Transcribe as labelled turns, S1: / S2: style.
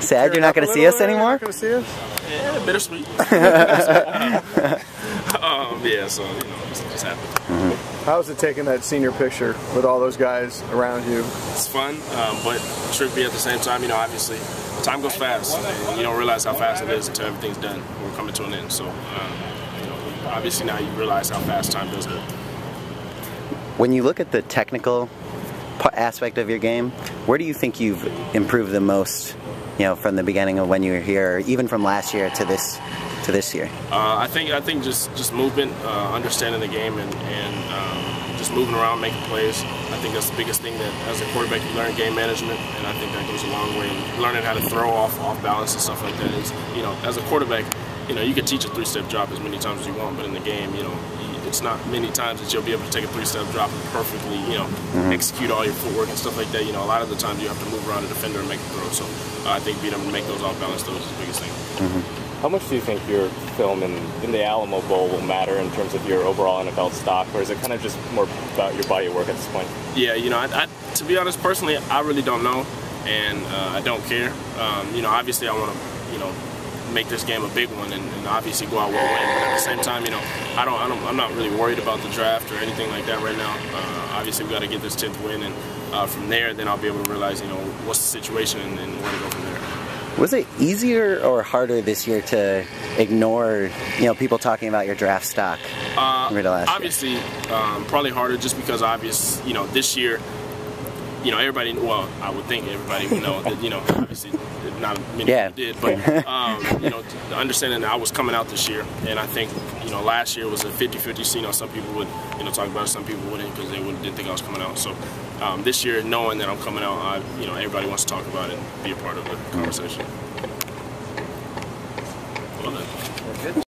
S1: Sad you're not going to see us anymore?
S2: Not going to see us?
S3: Yeah, bittersweet. Yeah, so, you know, it just happened.
S2: How's it taking that senior picture with all those guys around you?
S3: It's fun, but trippy at the same time. You know, obviously, time goes fast, and you don't realize how fast it is until everything's done. We're coming to an end, so, you know, obviously now you realize how fast time does go.
S1: When you look at the technical aspect of your game, where do you think you've improved the most, you know, from the beginning of when you were here, or even from last year to this year?
S3: I think just movement, understanding the game, and just moving around, making plays. I think that's the biggest thing that as a quarterback you learn game management, and I think that goes a long way. And learning how to throw off balance and stuff like that is, you know, as a quarterback, you know, you can teach a three-step drop as many times as you want, but in the game, you know, it's not many times that you'll be able to take a three-step drop and perfectly, you know, execute all your footwork and stuff like that. You know, a lot of the times you have to move around the defender and make the throw. So I think being able to make those off-balance throws is the biggest thing.
S4: How much do you think your film in the Alamo Bowl will matter in terms of your overall NFL stock, or is it kind of just more about your body of work at this point?
S3: Yeah, you know, to be honest, personally, I really don't know, and I don't care. You know, obviously I want to, you know, make this game a big one and obviously go out with a win. But at the same time, you know, I'm not really worried about the draft or anything like that right now. Obviously, we got to get this 10th win, and from there, then I'll be able to realize, you know, what's the situation and where to go from there.
S1: Was it easier or harder this year to ignore, you know, people talking about your draft stock?
S3: Obviously, probably harder just because you know, this year, you know, everybody, well, I would think everybody would know that, you know, obviously not many people did, but, you know, understanding that I was coming out this year, and I think, you know, last year was a 50-50, so, you know, some people would, you know, talk about it, some people wouldn't because they didn't think I was coming out. So this year, knowing that I'm coming out, you know, everybody wants to talk about it and be a part of the conversation. Well done.